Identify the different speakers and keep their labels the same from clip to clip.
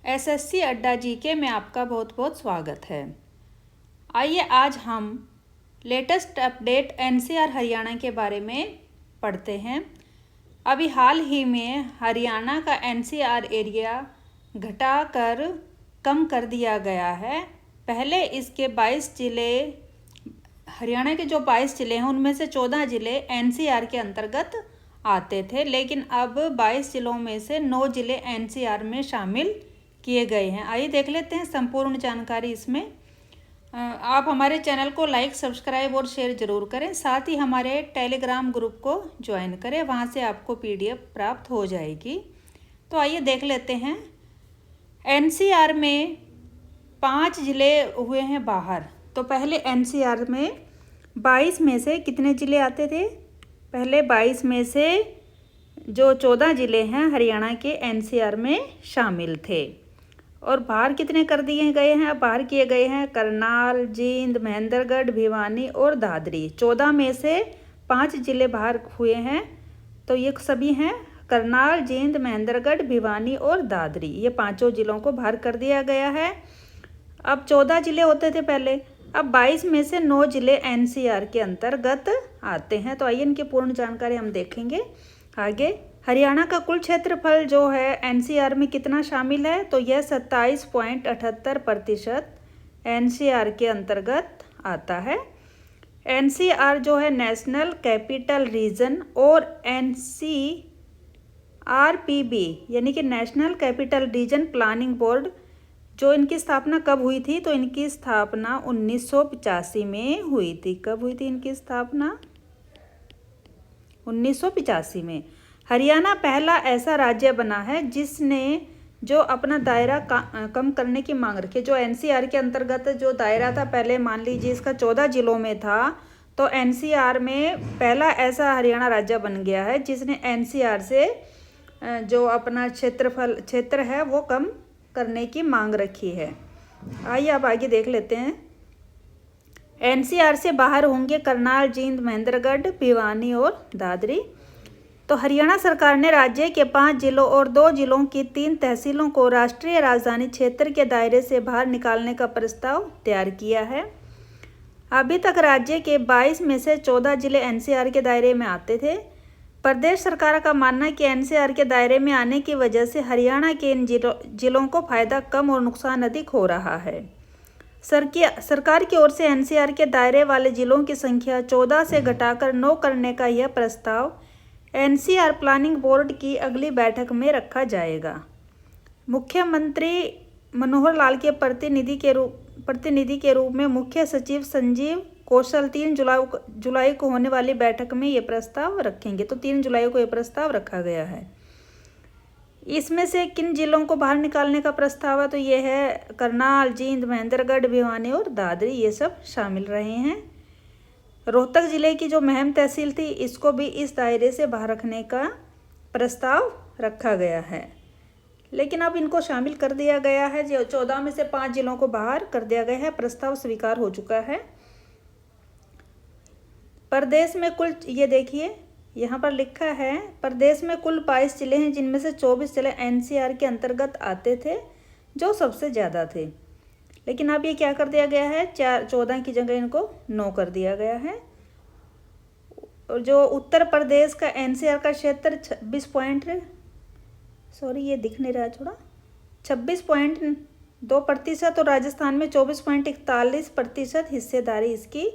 Speaker 1: SSC अड्डा GK में आपका बहुत बहुत स्वागत है। आइए आज हम लेटेस्ट अपडेट एनसीआर हरियाणा के बारे में पढ़ते हैं। अभी हाल ही में हरियाणा का एनसीआर एरिया घटाकर कम कर दिया गया है। पहले इसके 22 ज़िले, हरियाणा के जो 22 ज़िले हैं उनमें से 14 ज़िले एनसीआर के अंतर्गत आते थे, लेकिन अब 22 ज़िलों में से 9 ज़िले एनसीआर में शामिल किए गए हैं। आइए देख लेते हैं संपूर्ण जानकारी इसमें। आप हमारे चैनल को लाइक, सब्सक्राइब और शेयर ज़रूर करें। साथ ही हमारे टेलीग्राम ग्रुप को ज्वाइन करें, वहाँ से आपको पीडीएफ प्राप्त हो जाएगी। तो आइए देख लेते हैं। एनसीआर में 5 ज़िले हुए हैं बाहर। तो पहले एनसीआर में 22 में से कितने ज़िले आते थे? पहले 22 में से जो 14 ज़िले हैं हरियाणा के एनसीआर में शामिल थे, और बाहर कितने कर दिए गए हैं? अब बाहर किए गए हैं करनाल, जींद, महेंद्रगढ़, भिवानी और दादरी। 14 में से 5 ज़िले बाहर हुए हैं। तो ये सभी हैं करनाल, जींद, महेंद्रगढ़, भिवानी और दादरी। ये पांचों ज़िलों को बाहर कर दिया गया है। अब 14 ज़िले होते थे पहले, अब 22 में से 9 ज़िले एनसीआर के अंतर्गत आते हैं। तो आइए इनकी पूर्ण जानकारी हम देखेंगे आगे। हरियाणा का कुल क्षेत्रफल जो है एनसीआर में कितना शामिल है? तो यह 27.78% एनसीआर के अंतर्गत आता है। एनसीआर जो है नेशनल कैपिटल रीजन और एनसीआरपीबी यानी कि national capital region planning board, जो इनकी स्थापना कब हुई थी? तो इनकी स्थापना 1985 में हुई थी। कब हुई थी इनकी स्थापना? 1985 में। हरियाणा पहला ऐसा राज्य बना है जिसने जो अपना दायरा कम करने की मांग रखी। जो एनसीआर के अंतर्गत जो दायरा था, पहले मान लीजिए इसका 14 ज़िलों में था, तो एनसीआर में पहला ऐसा हरियाणा राज्य बन गया है जिसने एनसीआर से जो अपना क्षेत्र है वो कम करने की मांग रखी है। आइए अब आगे देख लेते हैं। एनसीआर से बाहर होंगे करनाल, जींद, महेंद्रगढ़, भिवानी और दादरी। तो हरियाणा सरकार ने राज्य के 5 ज़िलों और 2 ज़िलों की 3 तहसीलों को राष्ट्रीय राजधानी क्षेत्र के दायरे से बाहर निकालने का प्रस्ताव तैयार किया है। अभी तक राज्य के 22 में से 14 ज़िले एनसीआर के दायरे में आते थे। प्रदेश सरकार का मानना है कि एनसीआर के दायरे में आने की वजह से हरियाणा के इन ज़िलों को फायदा कम और नुकसान अधिक हो रहा है। सरकार की ओर से एनसीआर के दायरे वाले ज़िलों की संख्या 14 से घटाकर 9 करने का यह प्रस्ताव एनसीआर प्लानिंग बोर्ड की अगली बैठक में रखा जाएगा। मुख्यमंत्री मनोहर लाल के प्रतिनिधि के रूप में मुख्य सचिव संजीव कौशल 3 जुलाई को होने वाली बैठक में ये प्रस्ताव रखेंगे। तो 3 जुलाई को ये प्रस्ताव रखा गया है। इसमें से किन जिलों को बाहर निकालने का प्रस्ताव है? तो ये है करनाल, जींद, महेंद्रगढ़, भिवानी और दादरी, ये सब शामिल रहे हैं। रोहतक ज़िले की जो महम तहसील थी, इसको भी इस दायरे से बाहर रखने का प्रस्ताव रखा गया है, लेकिन अब इनको शामिल कर दिया गया है। जो 14 में से 5 ज़िलों को बाहर कर दिया गया है, प्रस्ताव स्वीकार हो चुका है। प्रदेश में कुल, ये देखिए यहाँ पर लिखा है, प्रदेश में कुल 22 ज़िले हैं जिनमें से 24 ज़िले एनसीआर के अंतर्गत आते थे, जो सबसे ज़्यादा थे। लेकिन अब ये क्या कर दिया गया है? 14 की जगह इनको 9 कर दिया गया है। और जो उत्तर प्रदेश का एनसीआर का क्षेत्र 26.2% और राजस्थान में 24.41% हिस्सेदारी इसकी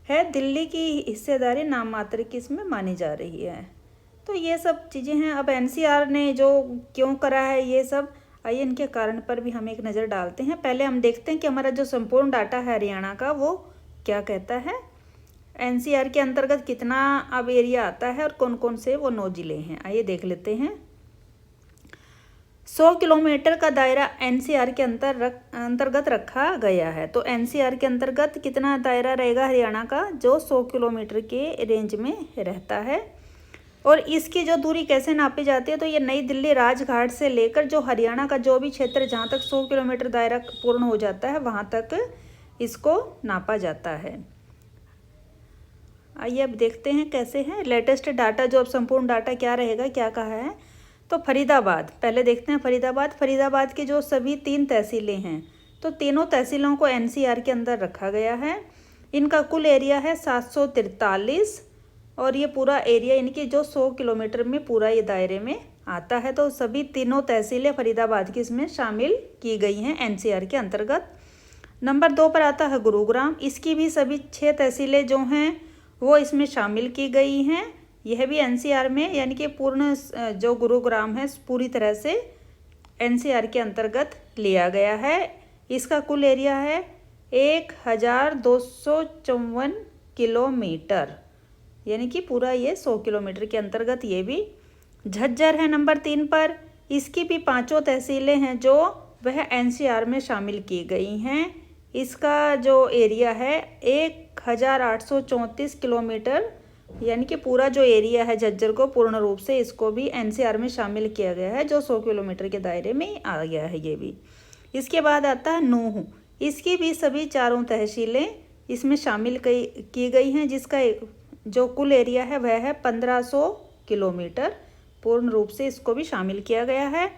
Speaker 1: है। दिल्ली की हिस्सेदारी नाम मात्र की इसमें मानी जा रही है। तो ये सब चीज़ें हैं। अब एनसीआर ने जो क्यों करा है ये सब, आइए इनके कारण पर भी हम एक नज़र डालते हैं। पहले हम देखते हैं कि हमारा जो संपूर्ण डाटा है हरियाणा का वो क्या कहता है। एनसीआर के अंतर्गत कितना अब एरिया आता है और कौन कौन से वो 9 ज़िले हैं, आइए देख लेते हैं। 100 किलोमीटर का दायरा एनसीआर के अंतर्गत रखा गया है। तो एनसीआर के अंतर्गत कितना दायरा रहेगा हरियाणा का? जो 100 किलोमीटर के रेंज में रहता है। और इसकी जो दूरी कैसे नापी जाती है? तो ये नई दिल्ली राजघाट से लेकर जो हरियाणा का जो भी क्षेत्र जहाँ तक 100 किलोमीटर दायरा पूर्ण हो जाता है वहाँ तक इसको नापा जाता है। आइए अब देखते हैं कैसे है लेटेस्ट डाटा। जो अब संपूर्ण डाटा क्या रहेगा, क्या कहा है। तो फरीदाबाद पहले देखते हैं। फरीदाबाद की जो सभी 3 तहसीलें हैं, तो तीनों तहसीलों को एनसीआर के अंदर रखा गया है। इनका कुल एरिया है 743 और ये पूरा एरिया इनकी जो 100 किलोमीटर में पूरा ये दायरे में आता है। तो सभी तीनों तहसीलें फरीदाबाद की इसमें शामिल की गई हैं एनसीआर के अंतर्गत। नंबर 2 पर आता है गुरुग्राम। इसकी भी सभी 6 तहसीलें जो हैं वो इसमें शामिल की गई हैं। यह भी एनसीआर में, यानी कि पूर्ण जो गुरुग्राम है पूरी तरह से एनसीआर के अंतर्गत लिया गया है। इसका कुल एरिया है 1254 किलोमीटर, यानी कि पूरा ये 100 किलोमीटर के अंतर्गत ये भी। झज्जर है नंबर 3 पर। इसकी भी 5 तहसीलें हैं जो वह एनसीआर में शामिल की गई हैं। इसका जो एरिया है 1834 किलोमीटर, यानी कि पूरा जो एरिया है झज्जर को पूर्ण रूप से इसको भी एनसीआर में शामिल किया गया है, जो 100 किलोमीटर के दायरे में आ गया है ये भी। इसके बाद आता है नूंह। इसकी भी सभी 4 तहसीलें इसमें शामिल की गई हैं, जिसका जो कुल एरिया है वह है 1500 किलोमीटर। पूर्ण रूप से इसको भी शामिल किया गया है।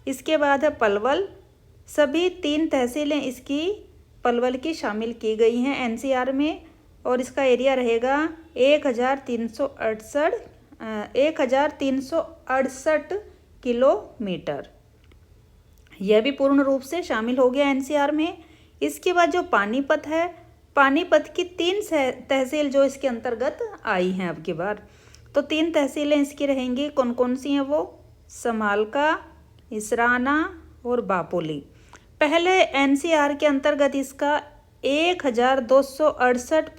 Speaker 1: इसके बाद है पलवल। सभी 3 तहसीलें इसकी पलवल की शामिल की गई हैं एनसीआर में और इसका एरिया रहेगा 1368 किलोमीटर। यह भी पूर्ण रूप से शामिल हो गया एनसीआर में। इसके बाद जो पानीपत है, पानीपत की 3 तहसील जो इसके अंतर्गत आई हैं अब की बार। तो 3 तहसीलें इसकी रहेंगी। कौन कौन सी हैं वो? समालका, इसराना और बापोली। पहले एनसीआर के अंतर्गत इसका 1268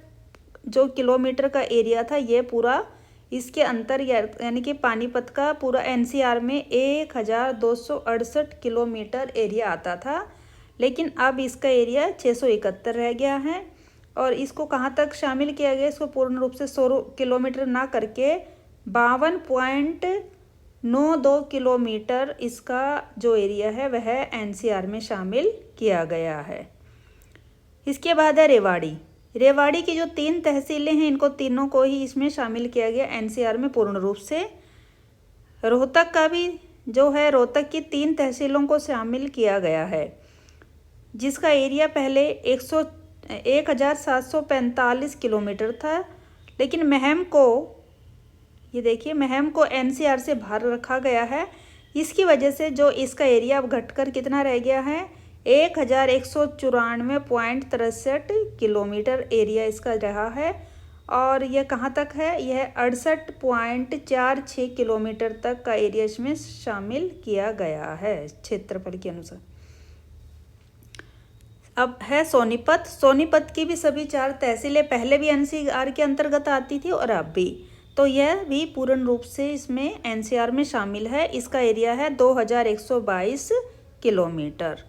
Speaker 1: जो किलोमीटर का एरिया था, ये पूरा इसके अंतर यानी कि पानीपत का पूरा एनसीआर में 1268 किलोमीटर एरिया आता था। लेकिन अब इसका एरिया 671 रह गया है। और इसको कहाँ तक शामिल किया गया? इसको पूर्ण रूप से 100 किलोमीटर ना करके 52.92 किलोमीटर इसका जो एरिया है वह एनसीआर में शामिल किया गया है। इसके बाद है रेवाड़ी। रेवाड़ी की जो 3 तहसीलें हैं, इनको तीनों को ही इसमें शामिल किया गया एनसीआर में पूर्ण रूप से। रोहतक का भी जो है, रोहतक की 3 तहसीलों को शामिल किया गया है, जिसका एरिया पहले 1745 किलोमीटर था। लेकिन महम को, ये देखिए, महम को एनसीआर से बाहर रखा गया है। इसकी वजह से जो इसका एरिया अब घटकर कितना रह गया है? 1194.63 किलोमीटर एरिया इसका रहा है। और यह कहाँ तक है? यह 68.46 किलोमीटर तक का एरिया इसमें शामिल किया गया है क्षेत्रफल के अनुसार। अब है सोनीपत। सोनीपत की भी सभी 4 तहसीलें पहले भी एनसीआर के अंतर्गत आती थी और अब भी, तो यह भी पूर्ण रूप से इसमें एनसीआर में शामिल है। इसका एरिया है 2122 किलोमीटर।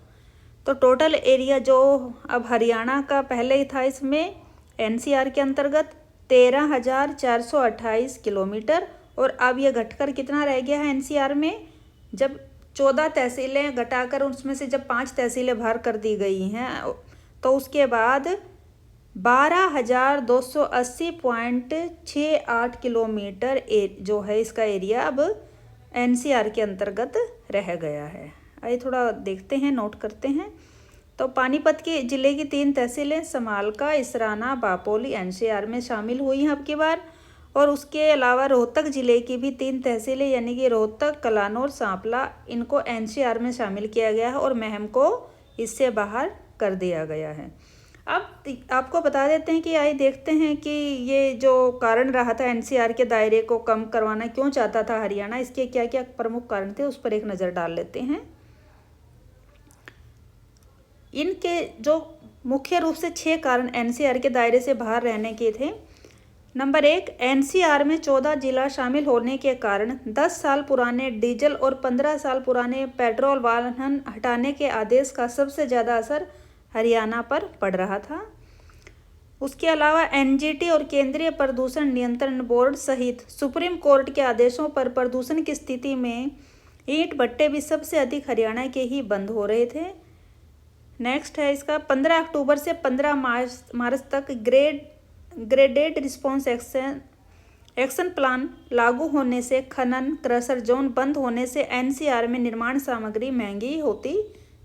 Speaker 1: तो टोटल एरिया जो अब हरियाणा का पहले ही था इसमें एनसीआर के अंतर्गत 13,428 किलोमीटर, और अब यह घटकर कितना रह गया है एनसीआर में? जब 14 तहसीलें घटाकर उसमें से जब 5 तहसीलें बाहर कर दी गई हैं, तो उसके बाद 12,280.68 किलोमीटर जो है इसका एरिया अब एनसीआर के अंतर्गत रह गया है। आइए थोड़ा देखते हैं, नोट करते हैं। तो पानीपत के जिले की 3 तहसीलें समालका, इसराना, बापोली एनसीआर में शामिल हुई हैं अब की बार। और उसके अलावा रोहतक जिले की भी 3 तहसीलें, यानी कि रोहतक, कलानौर, सांपला, इनको एनसीआर में शामिल किया गया है और महम को इससे बाहर कर दिया गया है। अब आपको बता देते हैं कि आइए देखते हैं कि ये जो कारण रहा था एनसीआर के दायरे को कम करवाना, क्यों चाहता था हरियाणा, इसके क्या क्या प्रमुख कारण थे, उस पर एक नज़र डाल लेते हैं। इनके जो मुख्य रूप से 6 कारण एनसीआर के दायरे से बाहर रहने के थे। नंबर 1, एनसीआर में 14 जिला शामिल होने के कारण 10 साल पुराने डीजल और 15 साल पुराने पेट्रोल वाहन हटाने के आदेश का सबसे ज़्यादा असर हरियाणा पर पड़ रहा था। उसके अलावा एनजीटी और केंद्रीय प्रदूषण नियंत्रण बोर्ड सहित सुप्रीम कोर्ट के आदेशों पर प्रदूषण की स्थिति में ईंट भट्टे भी सबसे अधिक हरियाणा के ही बंद हो रहे थे। नेक्स्ट है इसका 15 अक्टूबर से 15 मार्च तक ग्रेडेड रिस्पॉन्स एक्शन प्लान लागू होने से, खनन क्रशर जोन बंद होने से एनसीआर में निर्माण सामग्री महंगी होती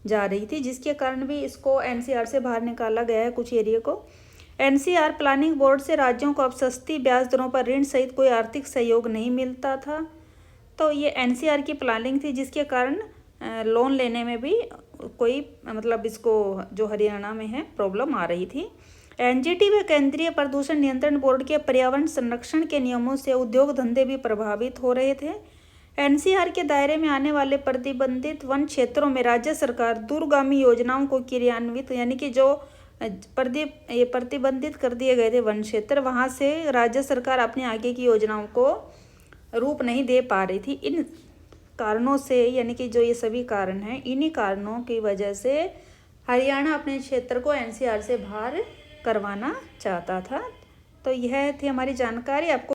Speaker 1: जा रही थी, जिसके कारण भी इसको एनसीआर से बाहर निकाला गया है कुछ एरिया को। एनसीआर प्लानिंग बोर्ड से राज्यों को अब सस्ती ब्याज दरों पर ऋण सहित कोई आर्थिक सहयोग नहीं मिलता था। तो ये एनसीआर की प्लानिंग थी, जिसके कारण लोन लेने में भी कोई मतलब इसको जो हरियाणा में है प्रॉब्लम आ रही थी। एनजीटी व केंद्रीय प्रदूषण नियंत्रण बोर्ड के पर्यावरण संरक्षण के नियमों से उद्योग धंधे भी प्रभावित हो रहे थे। एनसीआर के दायरे में आने वाले प्रतिबंधित वन क्षेत्रों में राज्य सरकार दूरगामी योजनाओं को क्रियान्वित, यानी कि जो प्रतिबंधित कर दिए गए थे वन क्षेत्र, वहाँ से राज्य सरकार अपने आगे की योजनाओं को रूप नहीं दे पा रही थी। इन कारणों से, यानी कि जो ये सभी कारण हैं, इन्हीं कारणों की वजह से हरियाणा अपने क्षेत्र को एनसीआर से बाहर करवाना चाहता था। तो यह थी हमारी जानकारी। आपको